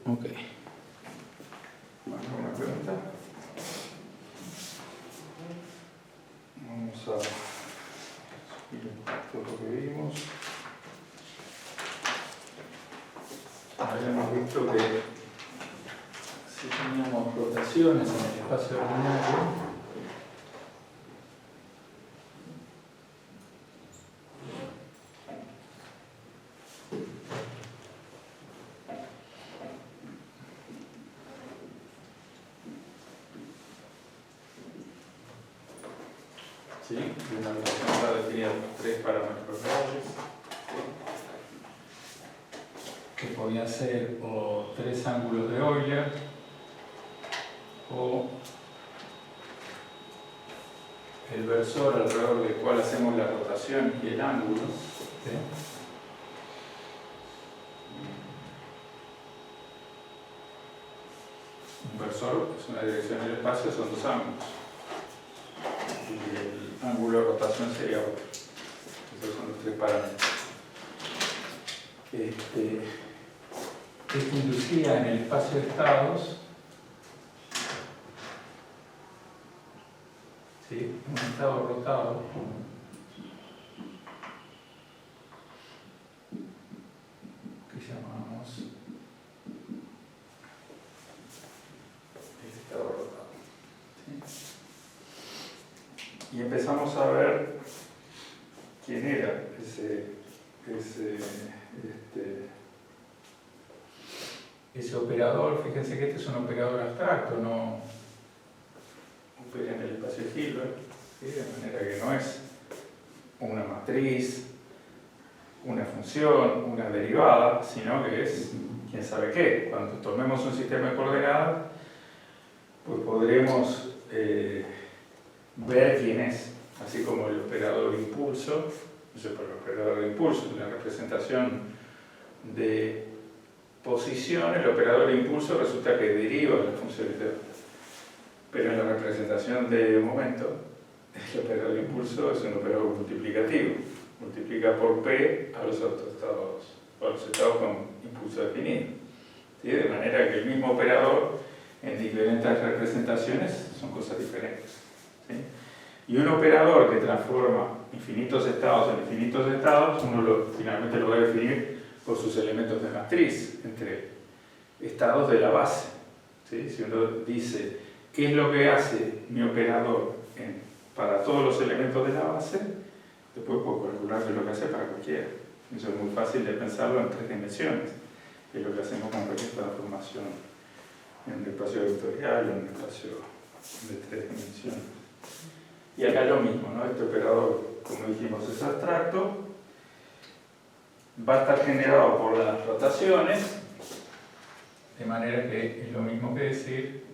Ok. ¿Alguna pregunta? Vamos a subir todo lo que vimos. Habíamos visto que si teníamos rotaciones en el espacio ordinario, ¿sí? Y una rotación está definida por 3 parámetros reales, que podían ser o 3 ángulos de Euler o el versor alrededor del cual hacemos la rotación y el ángulo. ¿Sí? Un versor es una dirección del espacio, son 2 ángulos. Y el ángulo de rotación sería otro. Esos son los 3 parámetros. Esto inducía en el espacio de estados, ¿sí? Un estado rotado que llamamos el estado rotado, ¿sí? Y empezamos a ver quién era ese operador. Fíjense que este es un operador abstracto, no opera en el espacio de Hilbert, ¿sí? De manera que no es una matriz, una función, una derivada, sino que es quién sabe qué. Cuando tomemos un sistema de coordenadas, pues podremos ver quién es, así como el operador impulso. Por el operador de impulso, en la representación de posición, el operador de impulso resulta que deriva de la función de delta. Pero en la representación de momento, el operador de impulso es un operador multiplicativo. Multiplica por P a los autoestados, o a los estados con impulso definido. ¿Sí? De manera que el mismo operador en diferentes representaciones son cosas diferentes. ¿Sí? Y un operador que transforma infinitos estados en infinitos estados, uno finalmente lo va a definir por sus elementos de matriz, entre estados de la base. ¿Sí? Si uno dice qué es lo que hace mi operador para todos los elementos de la base, después puedo calcular qué es lo que hace para cualquiera. Eso es muy fácil de pensarlo en 3 dimensiones, que es lo que hacemos con cualquier transformación en un espacio vectorial, en un espacio de 3 dimensiones. Y acá lo mismo, ¿no? Este operador, como dijimos, es abstracto, va a estar generado por las rotaciones, de manera que es lo mismo que decir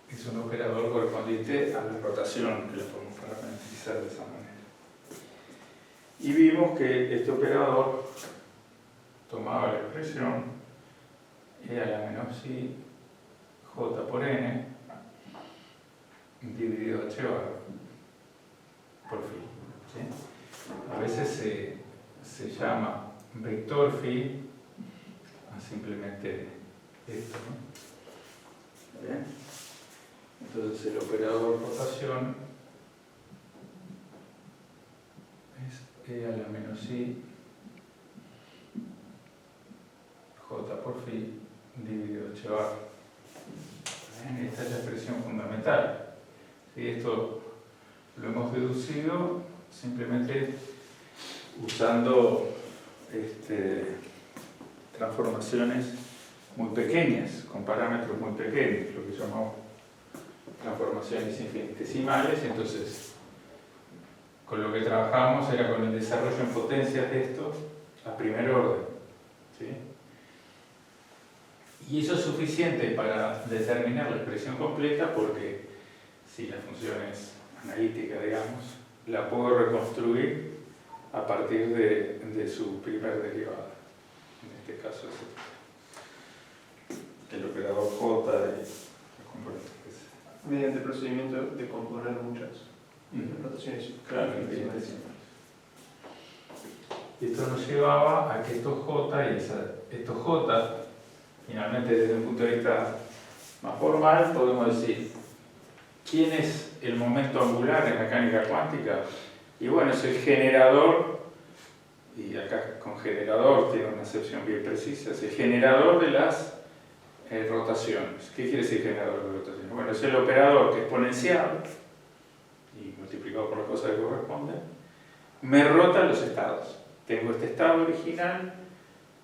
que es un operador correspondiente a la rotación, que la podemos parametrizar de esa manera. Y vimos que este operador tomaba la expresión E a la menos I J por N dividido H bar por phi. ¿Sí? A veces se llama vector phi a simplemente esto, ¿no? ¿Bien? Entonces el operador de rotación es E a la menos I J por phi dividido H bar. ¿Bien? Esta es la expresión fundamental. ¿Sí? Esto lo hemos deducido simplemente usando transformaciones muy pequeñas, con parámetros muy pequeños, lo que llamamos transformaciones infinitesimales. Entonces, con lo que trabajábamos era con el desarrollo en potencias de esto a primer orden. ¿Sí? Y eso es suficiente para determinar la expresión completa, porque si la función es analítica, digamos, la puedo reconstruir a partir de su primer derivada. En este caso es el operador J de la componente que sea. Mediante el procedimiento de componer muchas rotaciones. Claro, infinitesimales. Y esto nos llevaba a que estos J y estos J, finalmente desde un punto de vista más formal, podemos decir, ¿quién es el momento angular en mecánica cuántica? Y bueno, es el generador, y acá con generador tiene una acepción bien precisa, es el generador de las rotaciones. ¿Qué quiere decir generador de rotaciones? Bueno, es el operador que exponenciado, y multiplicado por las cosas que corresponden, me rota los estados. Tengo este estado original,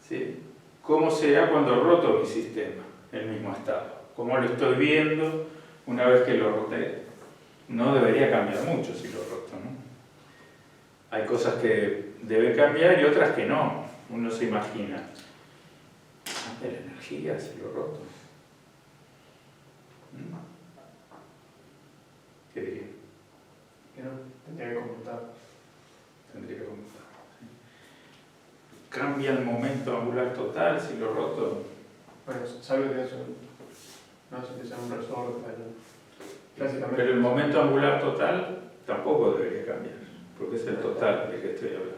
¿sí? ¿Cómo será cuando roto mi sistema? El mismo estado. ¿Cómo lo estoy viendo una vez que lo roté? No debería cambiar mucho si lo roto, ¿no? Hay cosas que deben cambiar y otras que no. Uno se imagina. ¿Cambia la energía si lo roto? ¿Qué diría? Que no, tendría que computar. Tendría que computar. ¿Sí? ¿Cambia el momento angular total si lo roto? Bueno, salvo que eso, no sé que sea un resorte, clásicamente. Pero el momento angular total tampoco debería cambiar, porque es el total del que estoy hablando.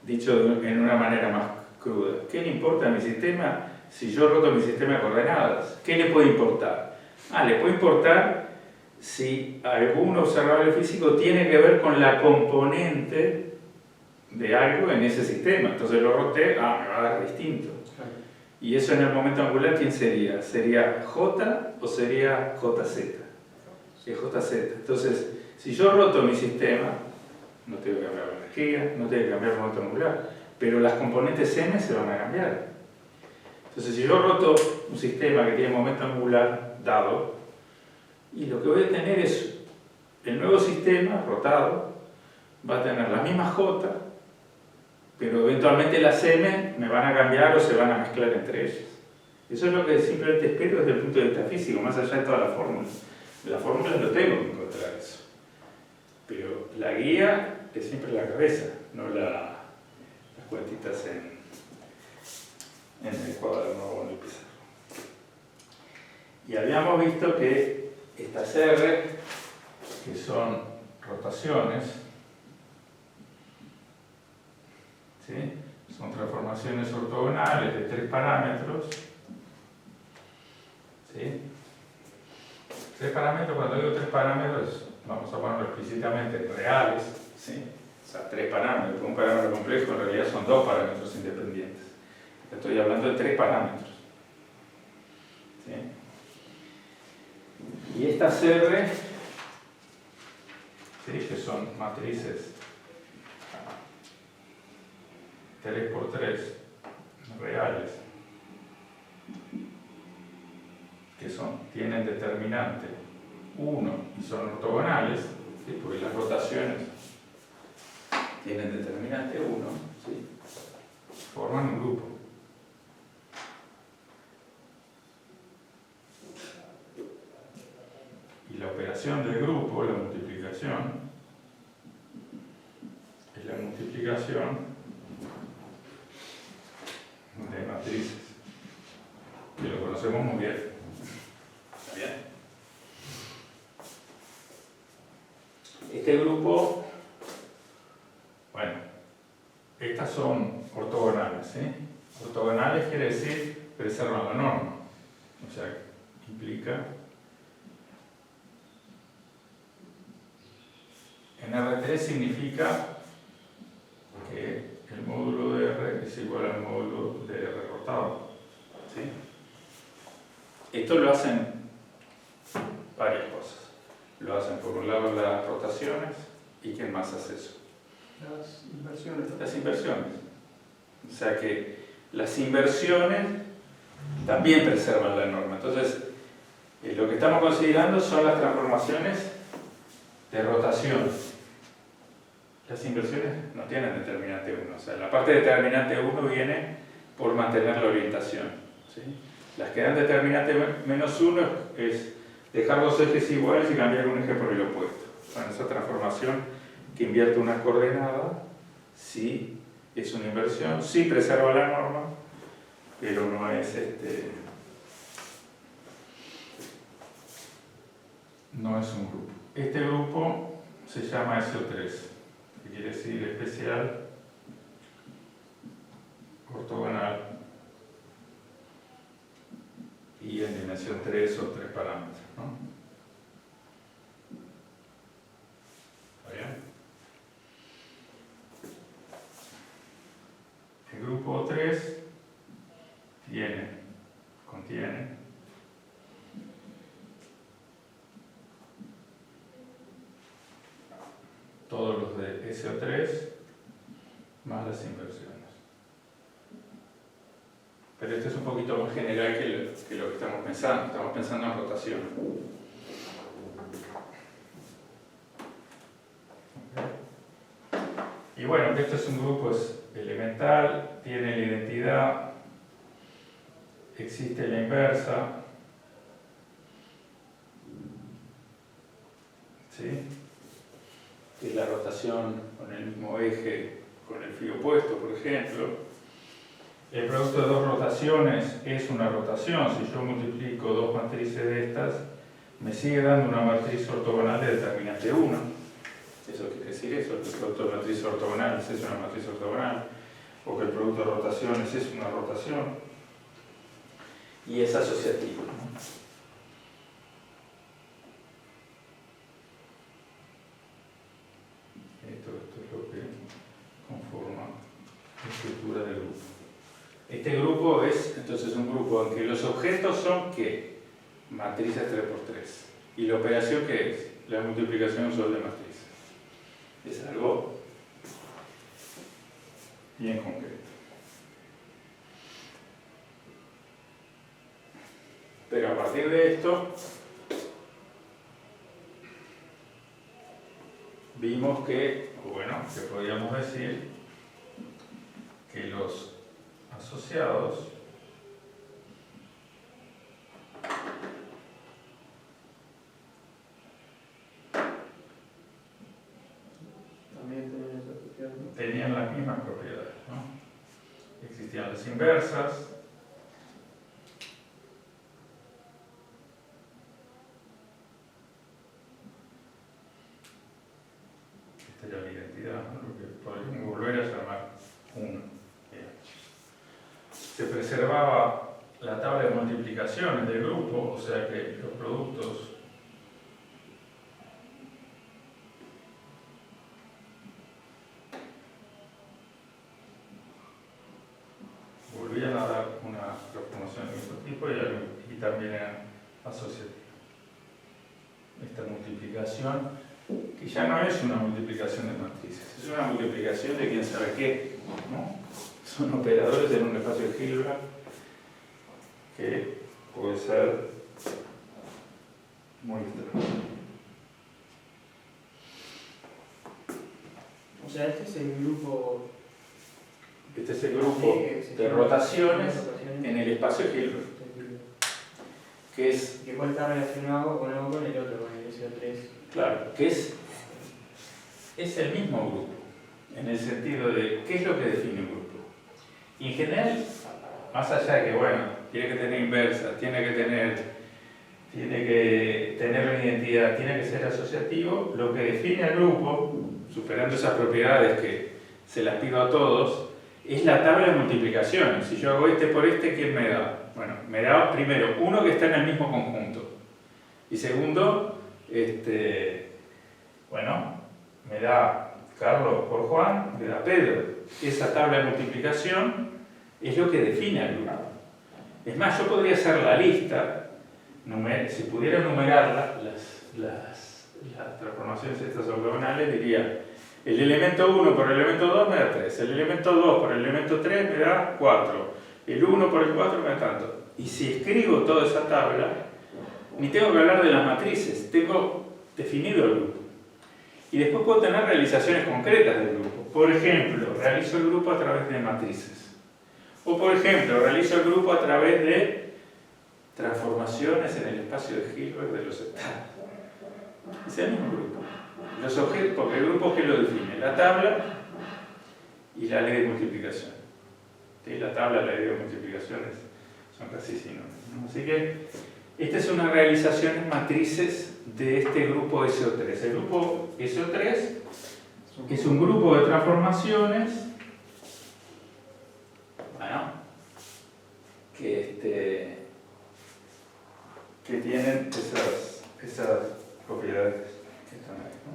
Dicho en una manera más cruda, ¿qué le importa a mi sistema si yo roto mi sistema de coordenadas? ¿Qué le puede importar? Le puede importar si algún observable físico tiene que ver con la componente de algo en ese sistema. Entonces lo roté, me va a dar distinto. Y eso en el momento angular, ¿quién sería? ¿Sería J o sería JZ? Es JZ. Entonces, si yo roto mi sistema, no tengo que cambiar la energía, no tengo que cambiar el momento angular, pero las componentes n se van a cambiar. Entonces, si yo roto un sistema que tiene momento angular dado, y lo que voy a tener es el nuevo sistema rotado, va a tener la misma J, pero eventualmente las m me van a cambiar o se van a mezclar entre ellas. Eso es lo que simplemente espero desde el punto de vista físico, más allá de toda la fórmula. La fórmula no tengo que encontrar eso. Pero la guía es siempre la cabeza, no las cuentitas en el cuaderno o en el pizarro. Y habíamos visto que estas R, que son rotaciones, ¿sí? Son transformaciones ortogonales de 3 parámetros. ¿Sí? 3 parámetros, cuando digo 3 parámetros, vamos a ponerlo explícitamente reales, ¿sí? O sea, 3 parámetros. Un parámetro complejo en realidad son 2 parámetros independientes. Estoy hablando de 3 parámetros. ¿Sí? Y estas R, ¿sí? Que son matrices 3×3 reales, que tienen determinante 1 y son ortogonales, ¿sí? Porque las rotaciones tienen determinante 1, ¿sí? Forman un grupo. Y la operación del grupo, la multiplicación, es la multiplicación de matrices, que lo conocemos muy bien. ¿Está bien? Este grupo, bueno, estas son ortogonales, ¿sí? Ortogonales quiere decir preservan la norma, o sea, implica en R3 significa que el módulo de R es igual al módulo de R rotado, ¿sí? Esto lo hacen varias cosas. Lo hacen por un lado las rotaciones, ¿y quién más hace eso? Las inversiones. Las inversiones. O sea que las inversiones también preservan la norma. Entonces, lo que estamos considerando son las transformaciones de rotación. Las inversiones no tienen determinante 1. O sea, la parte de determinante 1 viene por mantener la orientación, ¿sí? Las que dan determinante -1 es dejar 2 ejes iguales y cambiar un eje por el opuesto. Bueno, esa transformación que invierte una coordenada, sí es una inversión, sí preserva la norma, pero no es no es un grupo. Este grupo se llama SO3, que quiere decir especial dimensión 3 o 3 parámetros, ¿no? ¿Está bien? El grupo 3 contiene todos los de SO3 más las inversiones. Pero esto es un poquito más general que lo que estamos pensando. Estamos pensando en rotación. Okay. Y bueno, esto es un grupo elemental, tiene la identidad, existe la inversa, ¿sí? Que es la rotación con el mismo eje, con el phi opuesto, por ejemplo. El producto de dos rotaciones es una rotación. Si yo multiplico dos matrices de estas, me sigue dando una matriz ortogonal de determinante 1. Eso quiere decir eso, que el producto de matrices ortogonales es una matriz ortogonal, o que el producto de rotaciones es una rotación, y es asociativo, ¿no? Esto es lo que conforma la estructura del grupo. Este grupo es entonces un grupo en que los objetos son ¿qué? Matrices 3×3. ¿Y la operación qué es? La multiplicación solo de matrices. Es algo bien concreto. Pero a partir de esto vimos que, que podríamos decir que los asociados también tenían las mismas propiedades, ¿no? Existían las inversas, esta era la identidad, ¿no? Lo que podríamos volver a llamar 1. Se preservaba la tabla de multiplicaciones del grupo, o sea que los productos volvían a dar una transformación de otro tipo y también eran asociativos. Esta multiplicación, que ya no es una multiplicación de matrices, es una multiplicación de quién sabe qué, ¿no? Son operadores en un espacio de Hilbert que puede ser muy extraño. O sea, este es el grupo... Este es el grupo de rotaciones en el espacio de Hilbert, que es... que puede estar relacionado con algo con el otro, con el SO3. Claro, que es el mismo grupo, en el sentido de qué es lo que define un grupo. Y en general, más allá de que, tiene que tener inversa, tiene que tener una identidad, tiene que ser asociativo, lo que define al grupo, superando esas propiedades que se las pido a todos, es la tabla de multiplicaciones. Si yo hago este por este, ¿quién me da? Bueno, me da primero uno que está en el mismo conjunto. Y segundo, me da Carlos por Juan, me da Pedro. Esa tabla de multiplicación es lo que define al grupo. Es más, yo podría hacer la lista, si pudiera numerar las transformaciones estas ortogonales, diría el elemento 1 por el elemento 2 me da 3, el elemento 2 por el elemento 3 me da 4, el 1 por el 4 me da tanto. Y si escribo toda esa tabla, ni tengo que hablar de las matrices, tengo definido el grupo. Y después puedo tener realizaciones concretas del grupo. Por ejemplo, realizo el grupo a través de matrices. O por ejemplo, realizo el grupo a través de transformaciones en el espacio de Hilbert de los estados. Es el mismo grupo. Los objetos, porque el grupo que lo define, la tabla y la ley de multiplicación. ¿Sí? La tabla y la ley de multiplicaciones son casi sinónimos, ¿no? Así que estas son unas realizaciones matrices de este grupo SO3. El grupo SO3 es un grupo de transformaciones que que tienen esas propiedades que están ahí, ¿no?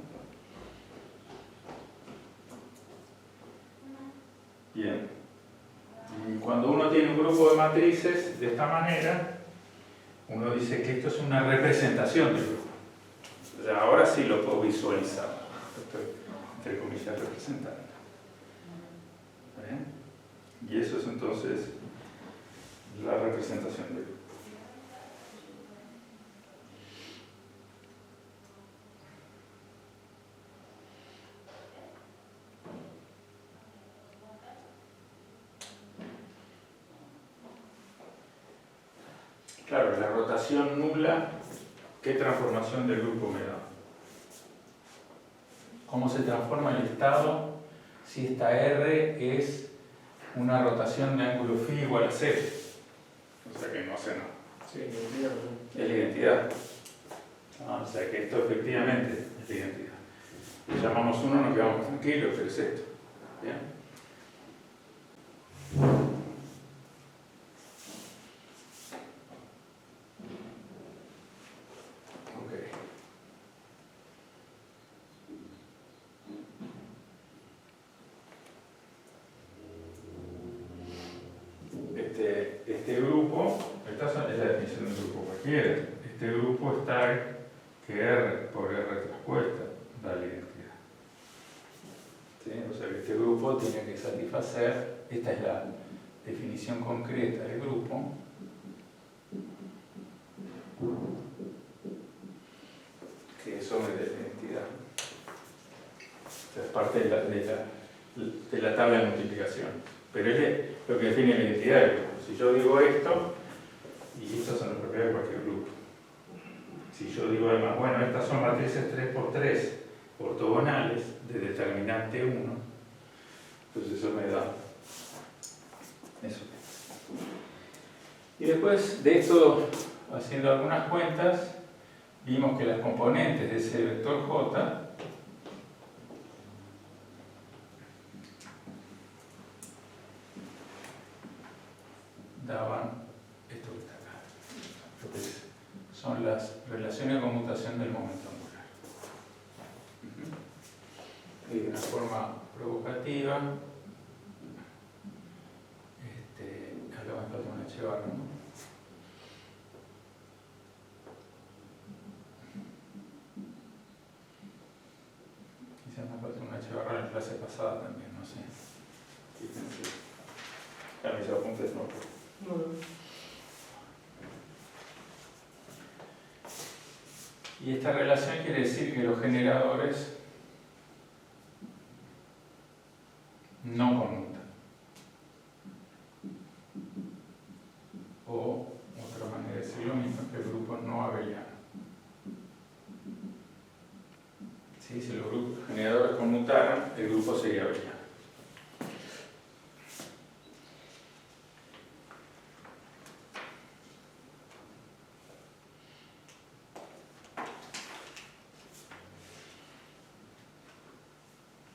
Bien. Y cuando uno tiene un grupo de matrices de esta manera, uno dice que esto es una representación del grupo. O sea, ahora sí lo puedo visualizar. Estoy, entre comillas, representando. ¿Bien? Y eso es entonces la representación del grupo. Claro, la rotación nula, ¿qué transformación del grupo me da? ¿Cómo se transforma el estado si esta R es una rotación de ángulo φ igual a 0? O sea que no hace nada. Sí, identidad, ¿no? Es la identidad. O sea que esto efectivamente es la identidad. Le llamamos 1, nos quedamos tranquilos, pero es esto. ¿Bien? Este grupo, esta es la definición de un grupo cualquiera. Este grupo está que R por R traspuesta da la identidad. ¿Sí? O sea que este grupo tiene que satisfacer, esta es la definición concreta del grupo, que eso me da la identidad. O sea, es parte de la tabla de multiplicación. Pero es lo que define la identidad del grupo. Si yo digo esto, y estas son las propiedades de cualquier grupo. Si yo digo además, bueno, estas son matrices 3×3 ortogonales de determinante 1, entonces eso me da eso. Y después de esto, haciendo algunas cuentas, vimos que las componentes de ese vector J daban esto que está acá. Entonces, son las relaciones de conmutación del momento angular. Y de una forma provocativa, acá me falta una H barra, ¿no? Quizás me falta una H barra en la clase pasada también, no sé. Fíjense. A mis apuntes no. Y esta relación quiere decir que los generadores no conmutan. O, otra manera de decir lo mismo, es que el grupo no abeliano. ¿Sí? Si los generadores conmutaran, el grupo sería abeliano.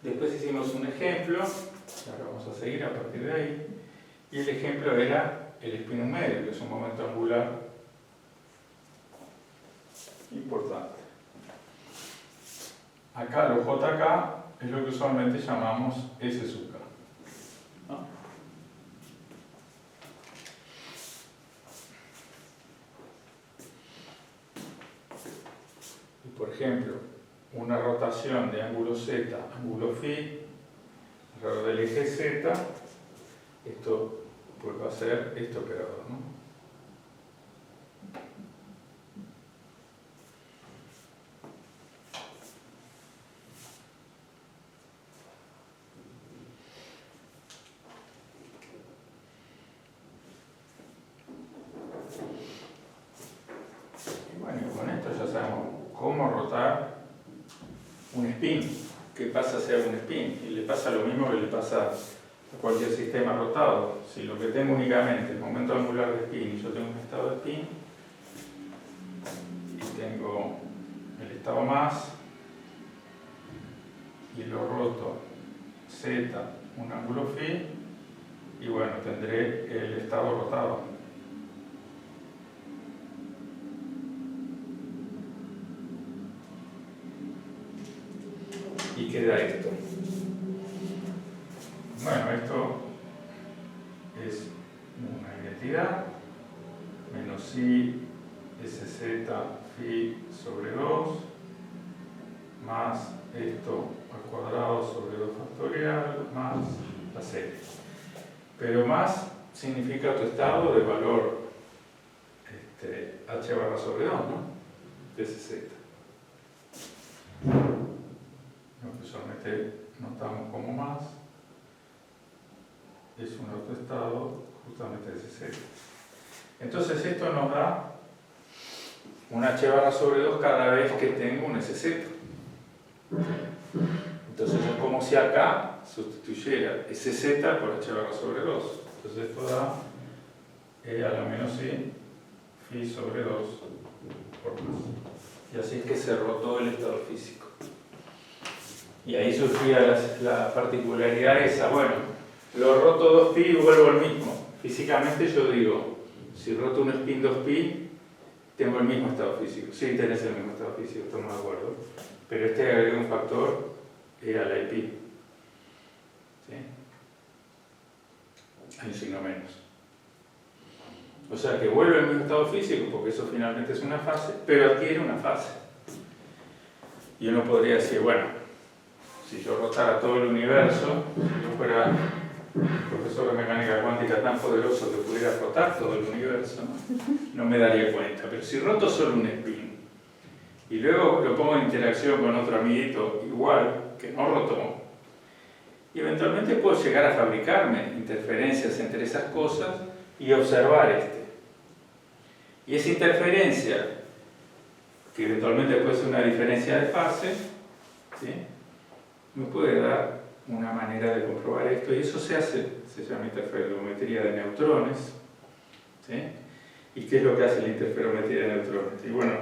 Después hicimos un ejemplo, ahora vamos a seguir a partir de ahí, y el ejemplo era el espinum medio, que es un momento angular importante. Acá lo JK es lo que usualmente llamamos S sub K, ¿no? Y por ejemplo, una rotación de ángulo Z, ángulo φ, alrededor del eje Z, esto pues va a ser este operador, ¿no? Y bueno, con esto ya sabemos cómo rotar un spin. ¿Qué pasa si hago un spin? Y le pasa lo mismo que le pasa a cualquier sistema rotado. Si lo que tengo únicamente es el momento angular de spin y yo tengo un estado de spin, y tengo el estado más, y lo roto Z, un ángulo φ, y bueno, tendré el estado rotado. queda esto. Bueno, esto es una identidad, menos i sz phi sobre 2, más esto al cuadrado sobre 2 factorial, más la serie. Pero más significa tu estado de valor h barra sobre 2, ¿no? De sz. Usualmente notamos como más es un autoestado justamente de sz. Entonces esto nos da un h barra sobre 2 cada vez que tengo un sz. Entonces es como si acá sustituyera sz por h barra sobre 2. Entonces esto da e a la menos i phi sobre 2 por más. Y así es que se rotó el estado físico. Y ahí surgía la particularidad esa. Bueno, lo roto 2pi y vuelvo al mismo. Físicamente yo digo, si roto un spin 2pi, tengo el mismo estado físico. Sí, tenés el mismo estado físico, estamos de acuerdo. Pero este agrega un factor e a la pi. ¿Sí? Hay un signo menos. O sea que vuelve al mismo estado físico, porque eso finalmente es una fase, pero adquiere una fase. Y uno podría decir, bueno, si yo rotara todo el universo, si yo fuera un profesor de mecánica cuántica tan poderoso que pudiera rotar todo el universo, no me daría cuenta. Pero si roto solo un spin, y luego lo pongo en interacción con otro amiguito igual, que no rotó, y eventualmente puedo llegar a fabricarme interferencias entre esas cosas y observar este. Y esa interferencia, que eventualmente puede ser una diferencia de fase, ¿sí?, me puede dar una manera de comprobar esto, y eso se llama interferometría de neutrones. ¿Sí? ¿Y qué es lo que hace la interferometría de neutrones? Y bueno,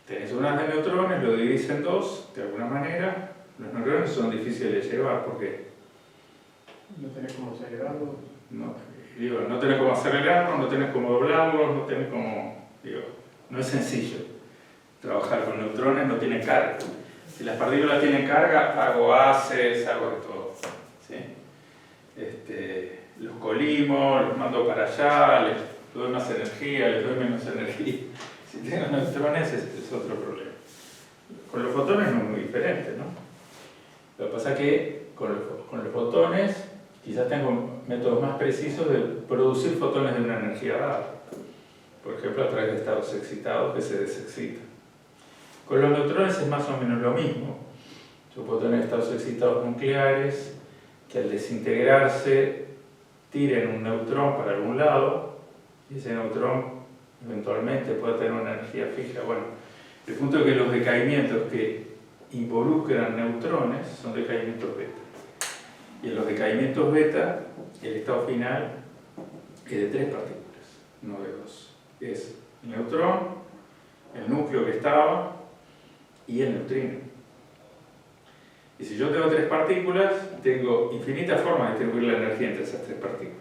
tenés un haz de neutrones, lo dividís en dos, de alguna manera. Los neutrones son difíciles de llevar, porque no tenés cómo acelerarlos. No tenés cómo acelerarlos, no tenés cómo doblarlos, no tenés cómo... no es sencillo trabajar con neutrones, no tiene carga. Si las partículas tienen carga, hago haces, hago de todo. ¿Sí? Los colimo, los mando para allá, les doy más energía, les doy menos energía. Si tengo neutrones es otro problema. Con los fotones no es muy diferente, ¿no? Lo que pasa es que con los fotones quizás tengo métodos más precisos de producir fotones de una energía dada. Por ejemplo, a través de estados excitados que se desexcitan. Con los neutrones es más o menos lo mismo. Yo puedo tener estados excitados nucleares que al desintegrarse tiren un neutrón para algún lado, y ese neutrón eventualmente puede tener una energía fija. Bueno, el punto es que los decaimientos que involucran neutrones son decaimientos beta. Y en los decaimientos beta, el estado final es de 3 partículas, no de 2. Es el neutrón, el núcleo que estaba y el neutrino. Y si yo tengo 3 partículas, tengo infinitas formas de distribuir la energía entre esas 3 partículas.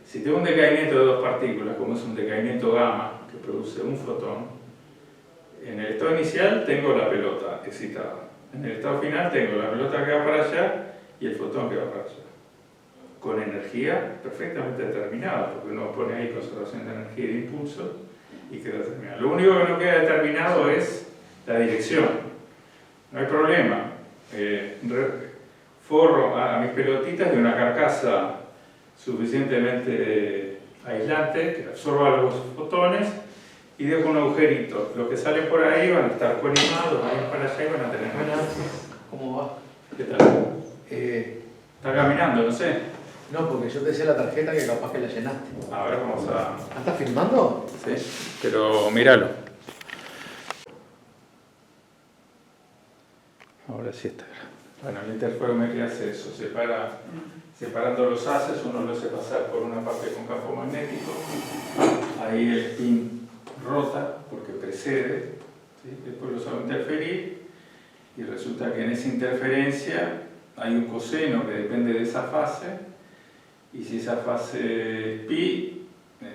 Si tengo un decaimiento de 2 partículas, como es un decaimiento gamma, que produce un fotón, en el estado inicial tengo la pelota excitada. En el estado final tengo la pelota que va para allá y el fotón que va para allá. Con energía perfectamente determinada, porque uno pone ahí conservación de energía y de impulso y queda determinado. Lo único que no queda determinado es la dirección. No hay problema. Forro a mis pelotitas de una carcasa suficientemente aislante que absorba los fotones y dejo un agujerito. Los que salen por ahí van a estar colimados, van a ir para allá y van a tener... ¿Cómo va? ¿Qué tal? Está caminando, no sé. No, porque yo te decía la tarjeta que capaz que la llenaste. A ver, vamos a... ¿Estás filmando? Sí, pero míralo. Ahora sí está. Bueno, la interferometría hace eso, separando los haces, uno lo hace pasar por una parte con campo magnético, ahí el spin rota porque precede, ¿sí? Después lo sabe interferir y resulta que en esa interferencia hay un coseno que depende de esa fase, y si esa fase es pi,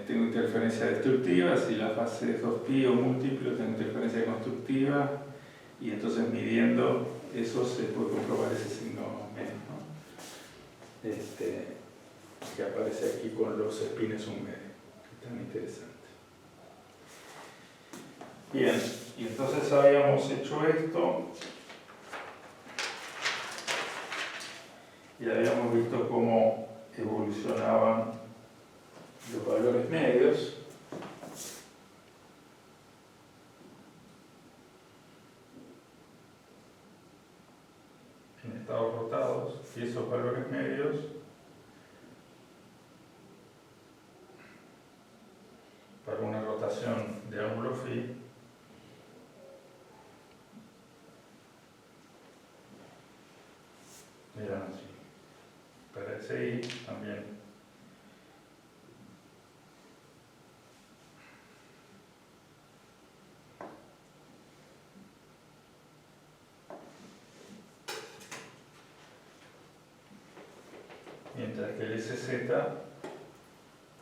tengo interferencia destructiva, si la fase es 2pi o múltiplo, tengo interferencia constructiva, y entonces midiendo eso se puede comprobar ese signo menos, ¿no? Que aparece aquí con los espines un medio, que es tan interesante. Bien, y entonces habíamos hecho esto y habíamos visto cómo evolucionaban los valores medios. En estados rotados, y esos valores medios para una rotación de ángulo phi eran así. Para ese I también. Mientras que el SZ,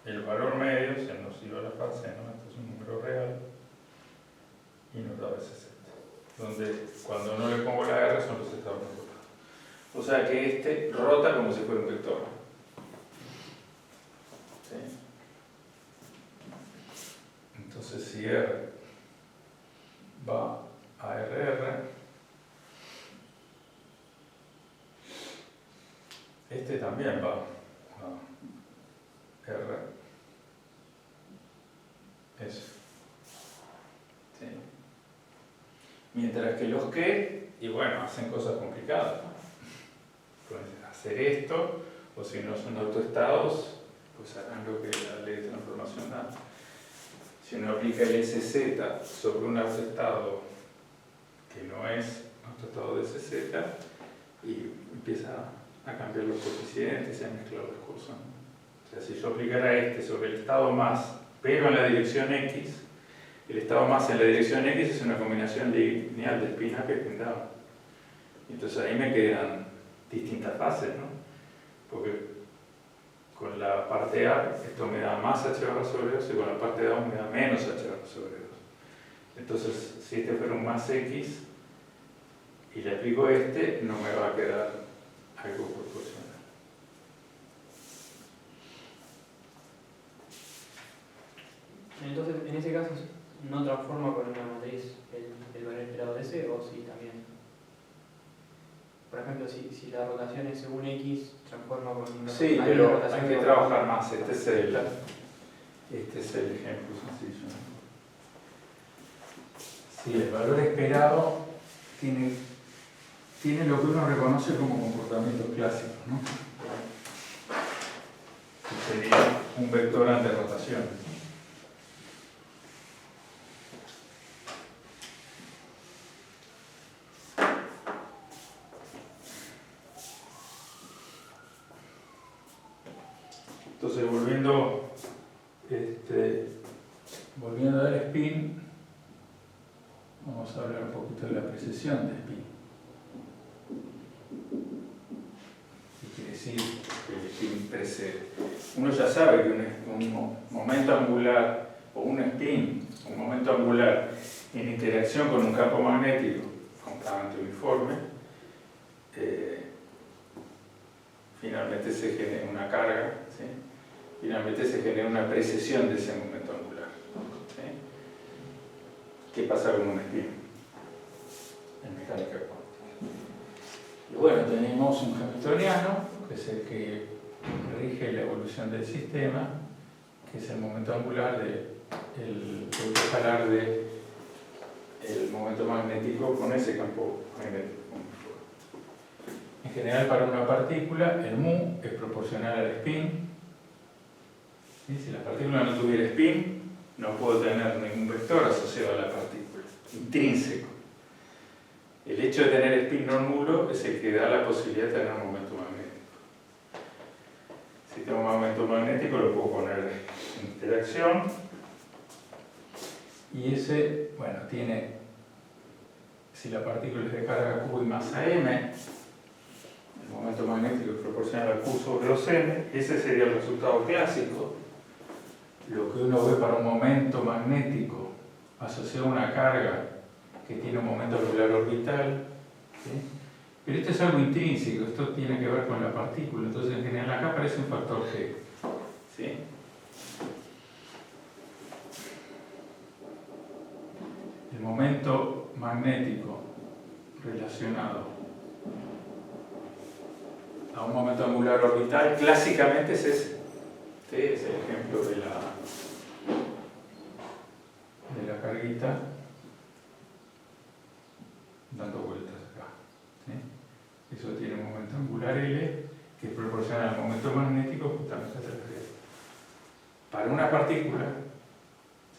el valor medio, se nos iba a la fase, ¿no? Esto es un número real, y nos daba SZ. Donde cuando no le pongo la R son los estados no rotados. O sea que este rota como si fuera un vector. ¿Sí? Entonces si R va a RR, este también va a R. Eso. ¿Sí? Mientras que los que, y bueno, hacen cosas complicadas, ¿no? Pueden hacer esto, o si no son autoestados, pues harán lo que la ley de transformación da. Si uno aplica el SZ sobre un autoestado que no es autoestado de SZ, y empieza a cambiar los coeficientes y a mezclar los cursos. O sea, si yo aplicara este sobre el estado más, pero en la dirección X, el estado más en la dirección X es una combinación lineal de spin up y spin down. Entonces ahí me quedan distintas fases, ¿no? Porque con la parte A esto me da más h barra sobre 2 y con la parte A me da menos h barra sobre 2. Entonces, si este fuera un más X y le aplico este, no me va a quedar algo proporcional. Entonces, en ese caso, ¿no transforma con una matriz el valor esperado de ese o sí también? Por ejemplo, si la rotación es según X, transforma con una Sí, pero hay que trabajar más. Este es el ejemplo sencillo. Sí, el valor esperado tiene lo que uno reconoce como comportamientos clásicos, ¿no? Que sería un vector ante rotación. Entonces, volviendo al spin, vamos a hablar un poquito de la precesión de spin. ¿Qué quiere decir que el spin precede? Uno ya sabe que un momento angular o un spin, un momento angular en interacción con un campo magnético completamente uniforme, finalmente se genera una carga, ¿sí? Finalmente se genera una precesión de ese momento angular. ¿Sí? ¿Qué pasa con un spin en mecánica cuántica? Y bueno, tenemos un hamiltoniano, que es el que rige la evolución del sistema, que es el momento angular el producto escalar del momento magnético con ese campo magnético. En general, para una partícula, el mu es proporcional al spin. ¿Sí? Si la partícula no tuviera spin, no puedo tener ningún vector asociado a la partícula, intrínseco. El hecho de tener spin no nulo es el que da la posibilidad de tener un momento magnético. Si tengo un momento magnético, lo puedo poner en interacción. Y ese, bueno, tiene, si la partícula es de carga Q y masa M, el momento magnético es proporcional a Q sobre 2m, ese sería el resultado clásico. Lo que uno ve para un momento magnético asociado a una carga que que tiene un momento angular orbital, ¿sí? Pero esto es algo intrínseco, esto tiene que ver con la partícula, entonces en general acá aparece un factor G, ¿sí? El momento magnético relacionado a un momento angular orbital clásicamente es ese. ¿Sí? Es el ejemplo de la carguita dando vueltas acá. ¿Sí? Eso tiene un momento angular L que es proporcional al momento magnético justamente a través de G. Para una partícula,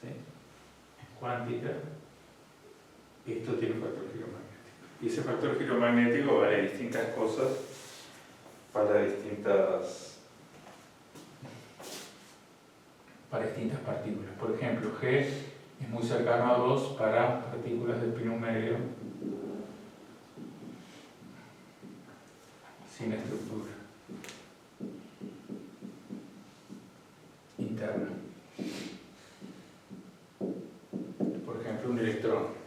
¿sí?, cuántica, esto tiene un factor giromagnético. Y ese factor giromagnético vale distintas cosas para distintas partículas. Por ejemplo, G es muy cercano a 2 para partículas de espino medio sin estructura interna. Por ejemplo, un electrón.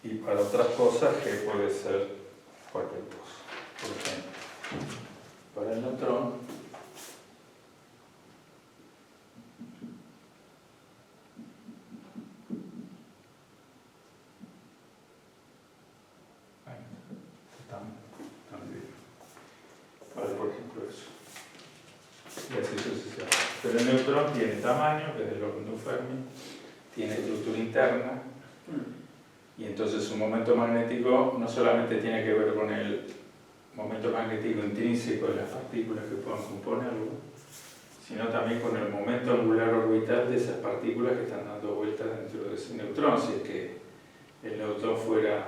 Y para otras cosas, G puede ser cualquier cosa. Por ejemplo, para el neutrón, vale, por ejemplo, eso. Y así sucesivamente. Pero el neutrón tiene tamaño, que es del orden de un Fermi, tiene estructura interna, y entonces su momento magnético no solamente tiene que ver con el momento magnético intrínseco de las partículas que puedan componerlo, sino también con el momento angular orbital de esas partículas que están dando vueltas dentro de ese neutrón. Si es que el neutrón fuera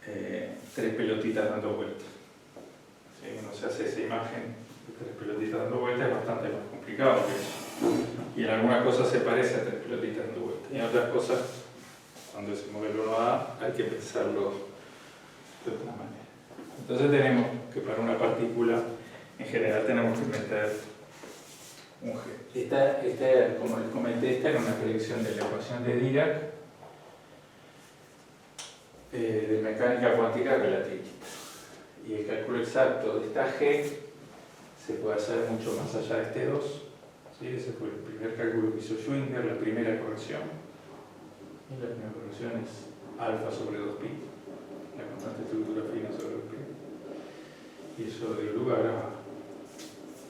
3 pelotitas dando vueltas. Si uno se hace esa imagen de 3 pelotitas dando vueltas, es bastante más complicado que eso. Y en algunas cosas se parece a 3 pelotitas dando vueltas. Y en otras cosas, cuando ese modelo no da, hay que pensarlo de otra manera. Entonces tenemos que para una partícula, en general tenemos que meter un G. Esta, como les comenté, esta era una predicción de la ecuación de Dirac de mecánica cuántica relativista. Y el cálculo exacto de esta G se puede hacer mucho más allá de este 2. ¿Sí? Ese fue el primer cálculo que hizo Schwinger, la primera corrección. Y la primera corrección es alfa sobre 2pi, la constante estructura fina sobre 2pi. Y eso dio lugar a,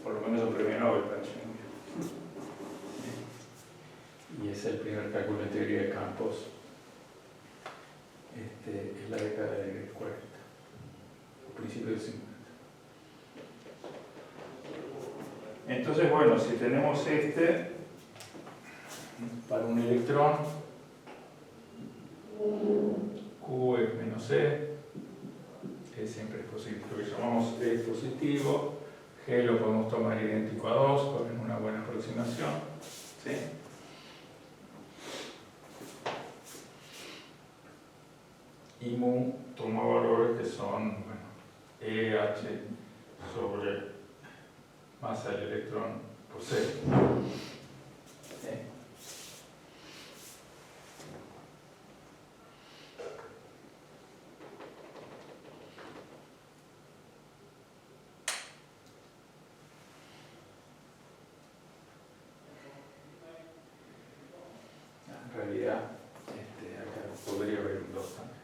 por lo menos, un premio Nobel para Schwinger. Y es el primer cálculo en teoría de campos. Es la década del 40, o principios del 50. Entonces, bueno, si tenemos para un electrón, Q es menos E, E siempre es positivo, lo que llamamos E es positivo, G lo podemos tomar idéntico a 2 con una buena aproximación, ¿sí? Y mu toma valores que son, bueno, EH sobre masa del electrón por C. En realidad, acá podría haber un 2 también.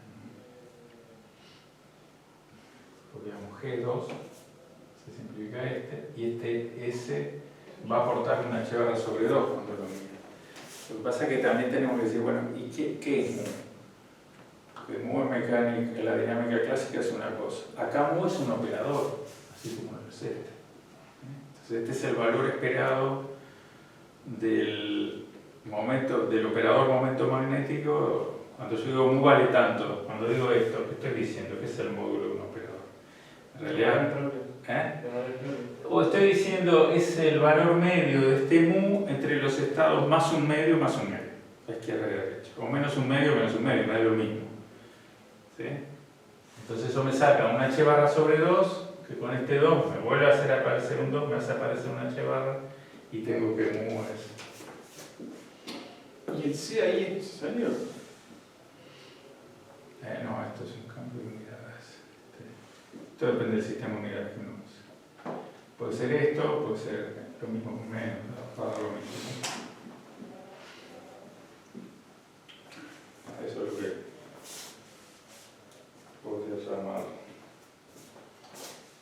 Digamos G2, se simplifica y este S va a aportar una H barra sobre 2 cuando lo mire. Lo que pasa es que también tenemos que decir, bueno, ¿y qué es mu? Porque mu en mecánica, en la dinámica clásica es una cosa. Acá mu es un operador, así como lo es este. Entonces este es el valor esperado del operador momento magnético. Cuando yo digo mu vale tanto, cuando digo esto, ¿qué estoy diciendo? ¿Qué es el módulo de un operador? En realidad, o estoy diciendo es el valor medio de este mu entre los estados más un medio, a izquierda y a derecha, o menos un medio, me da lo mismo. ¿Sí? Entonces eso me saca una H barra sobre 2, que con este 2 me vuelve a hacer aparecer un 2, me hace aparecer una H barra y tengo que mover eso. ¿Y el C ahí es necesario? No, esto es un cambio de unidades. Esto depende del sistema de unidades que uno use. Puede ser esto, puede ser lo mismo con menos, para dar lo mismo. Eso es lo que podría llamar.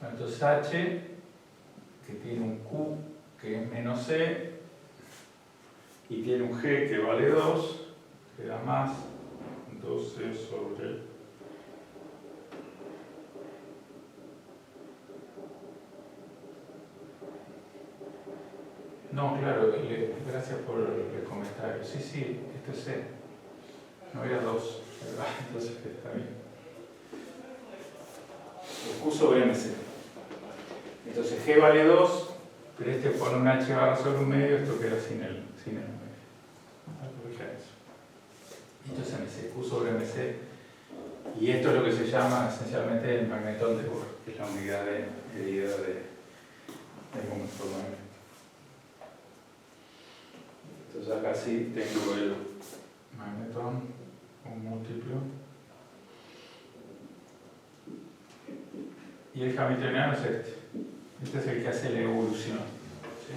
Entonces H, que tiene un Q que es menos C, y tiene un G que vale 2, que da más 12 sobre no, claro, gracias por el comentario. Sí, esto es C. No era 2, ¿verdad? Entonces está bien. El Q sobre MC. Entonces G vale 2, pero este pone un H barra sobre un medio, esto queda sin el medio. Aprovechar eso. Esto es MC, Q sobre MC. Y esto es lo que se llama esencialmente el magnetón de Bohr, que es la unidad de medida del momento magnético. Entonces acá sí tengo el magnetón, un múltiplo. Y el hamiltoniano es este. Este es el que hace la evolución. ¿Sí?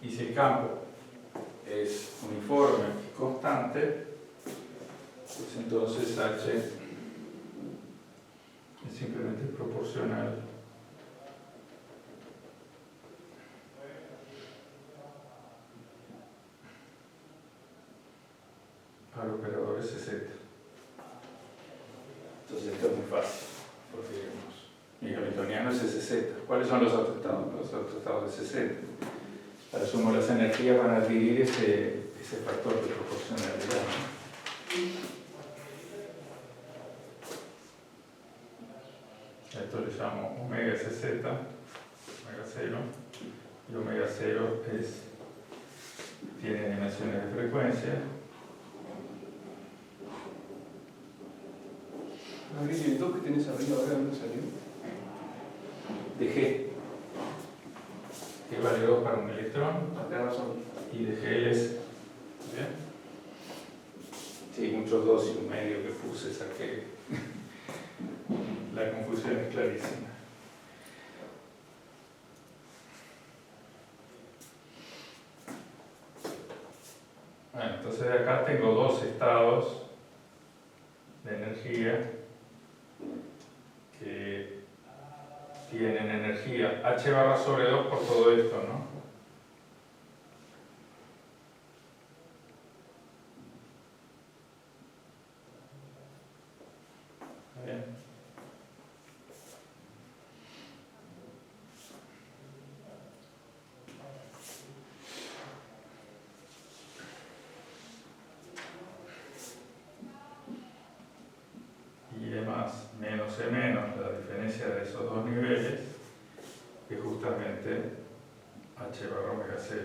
Y si el campo es uniforme y constante, pues entonces H es simplemente proporcional al operador SZ. Entonces esto es muy fácil, porque digamos, mi hamiltoniano es SZ. ¿Cuáles son los otros estados? Los otros estados de SZ. Ahora sumo las energías van a adquirir ese factor de proporcionalidad, ¿no? Esto le llamo omega SZ, omega 0, y omega 0 tiene dimensiones de frecuencia. Gabriel, ¿y el 2 que tenés arriba ahora dónde salió? De G, que vale 2 para un electrón, Tenés razón. y de G es, ¿bien? Sí, muchos 2 y un medio que puse, saqué. La confusión es clarísima. Bueno, entonces de acá tengo dos estados de energía que tienen energía H barra sobre 2 por todo esto, ¿no? ¿Está bien? Y además, menos E menos, la diferencia de esos dos niveles, es justamente H barra omega 0.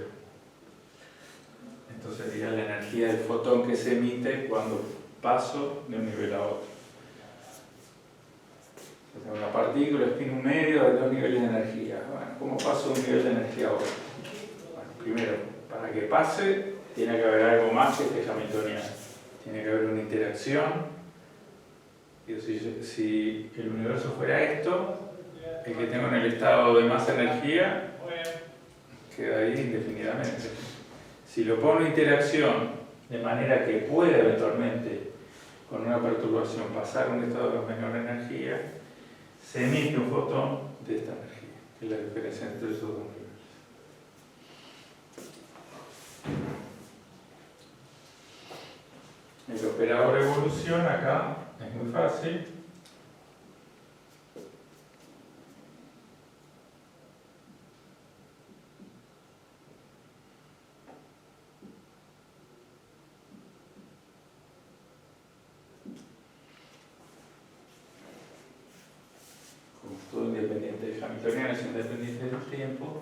Entonces sería la energía del fotón que se emite cuando paso de un nivel a otro. Entonces, una partícula spin un medio de dos niveles de energía. Bueno, ¿cómo paso de un nivel de energía a otro? Bueno, primero, para que pase, tiene que haber algo más que este hamiltoniano. Tiene que haber una interacción. Y si el universo fuera esto, el que tengo en el estado de más energía queda ahí indefinidamente. Si lo pongo en interacción de manera que pueda eventualmente con una perturbación pasar a un estado de menor energía, se emite un fotón de esta energía, que es la diferencia entre esos dos niveles. El operador evolución acá es muy fácil. Como todo independiente de hamiltoniano es independiente del tiempo,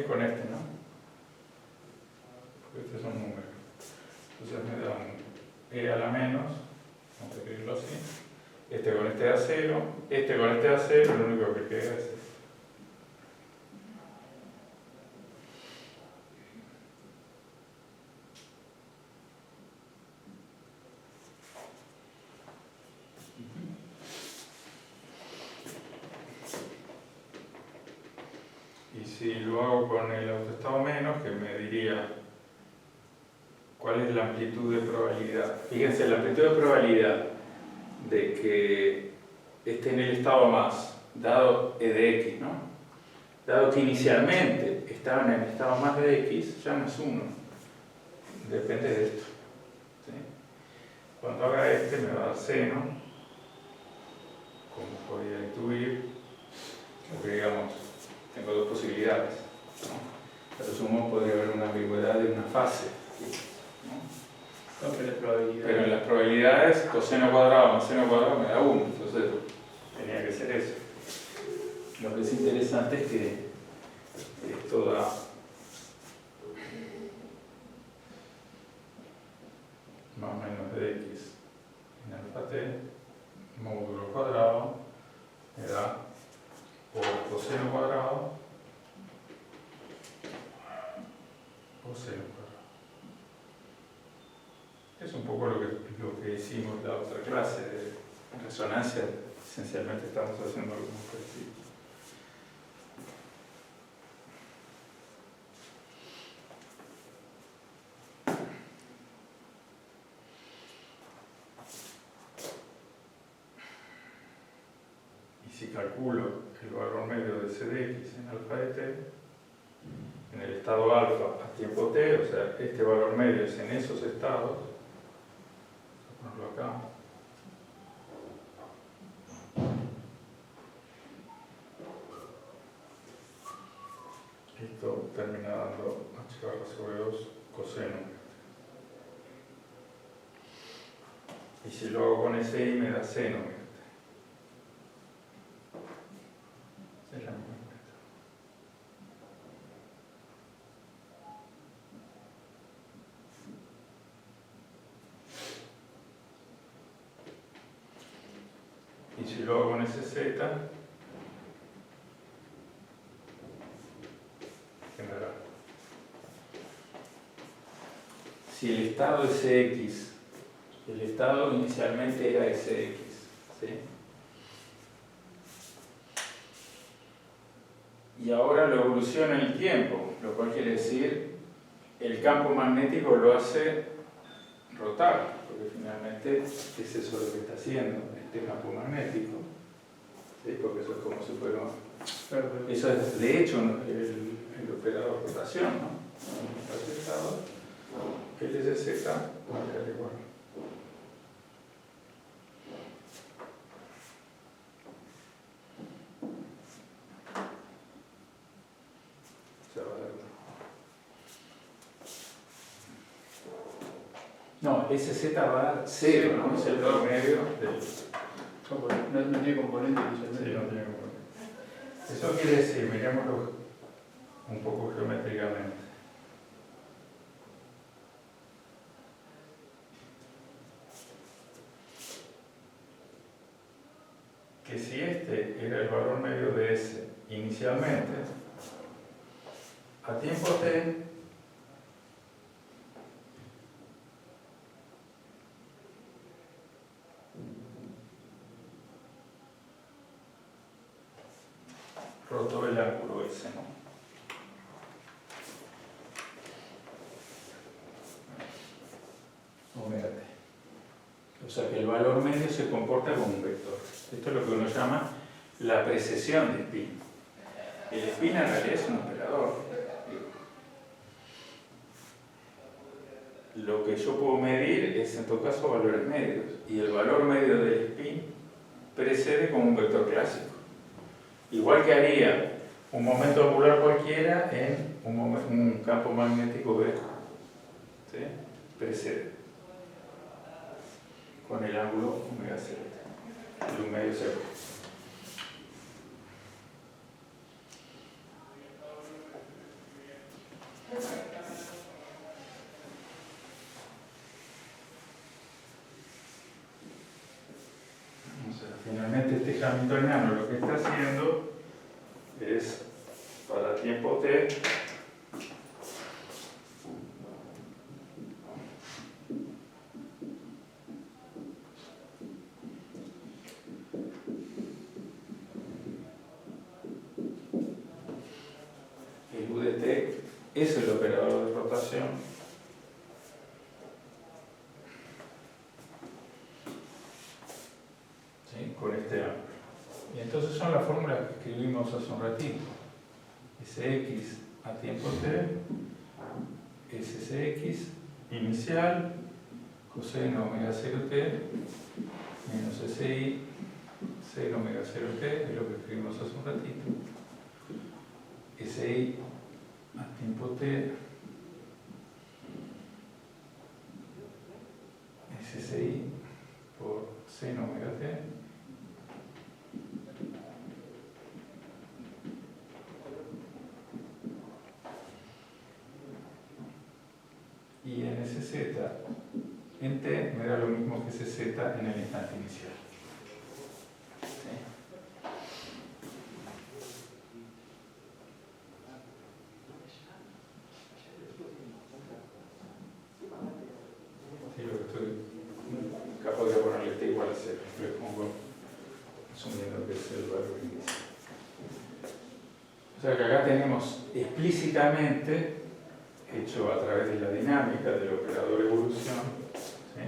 es con este, ¿no? Porque este es un número. Entonces me da un E a la menos, vamos a escribirlo así. Este con este da 0, este con este da 0, lo único que queda es este. Y si lo hago con el autoestado menos, que me diría cuál es la amplitud de probabilidad. Fíjense, la amplitud de probabilidad de que esté en el estado más, dado E de X, ¿no? Dado que inicialmente estaba en el estado más de X, ya no es 1. Depende de esto. ¿Sí? Cuando haga este me va a dar seno, como podría intuir, porque digamos, tengo dos posibilidades, ¿no? A lo sumo podría haber una ambigüedad de una fase, ¿no? Pero en las probabilidades, coseno cuadrado más seno cuadrado me da 1, entonces tenía que ser eso. Lo que es interesante es que esto da más o menos de x en alfa t módulo cuadrado me da por coseno cuadrado o seno cuadrado. Es un poco lo que hicimos en la otra clase de resonancia. Esencialmente estamos haciendo algo muy parecido. Si calculo el valor medio de c de x en alfa de t, en el estado alfa a tiempo t, o sea, este valor medio es en esos estados, vamos a ponerlo acá, esto termina dando h barra sobre 2 coseno. Y si lo hago con SI me da seno. Es la misma. Y si lo hago con SZ, ¿qué me dará? Si el estado es X, el estado inicialmente era SX, ¿sí? Y ahora lo evoluciona en el tiempo, lo cual quiere decir el campo magnético lo hace rotar, porque finalmente es eso lo que está haciendo este campo magnético, ¿sí? Porque eso es como si fuera... Eso es de hecho el operador rotación, ¿no? El SZ va a quedar igual. No, SZ va a dar 0, ¿no? Es el valor medio del... No tiene componente inicialmente. Sí, no tiene componente. Eso quiere decir, miremoslo un poco geométricamente. Que si este era el valor medio de S inicialmente, a tiempo t, roto el ángulo S, ¿no? Omega t. O sea que el valor medio se comporta como un vector. Esto es lo que uno llama la precesión de spin. El spin en realidad es un operador. Lo que yo puedo medir es en todo caso valores medios. Y el valor medio del spin precede como un vector clásico. Igual que haría un momento angular cualquiera en un campo magnético B. ¿Sí? Precede. Con el ángulo omega z. El 1 medio 0. Finalmente este hamiltoniano lo que está haciendo es, para tiempo t, el u de t es el operador de rotación ¿sí? Con este ángulo. Y entonces son las fórmulas que escribimos hace un ratito. Sx a tiempo t es Sx inicial coseno omega 0t menos Si seno omega 0t, es lo que escribimos hace un ratito. Si a tiempo t es Si por seno omega t y en Sz en t me da lo mismo que Cz en el instante inicial. ¿Sí? Sí, lo que estoy capaz de ponerle t igual a 0, le pongo asumiendo que es el valor inicial. O sea que acá tenemos explícitamente, hecho a través de la dinámica del operador evolución, ¿sí?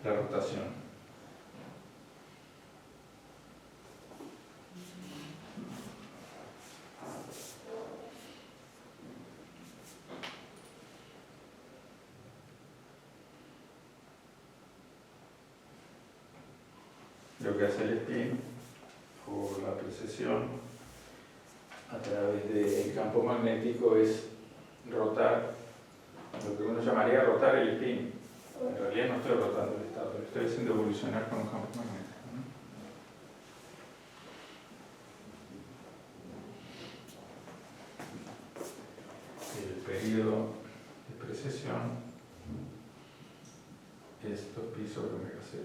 La rotación. Lo que hace el spin o la precesión a través del campo magnético es rotar, lo que uno llamaría rotar el spin. En realidad no estoy rotando el estado, lo estoy haciendo evolucionar con un campo magnético, ¿no? El periodo de precesión es 2pi sobre omega 0.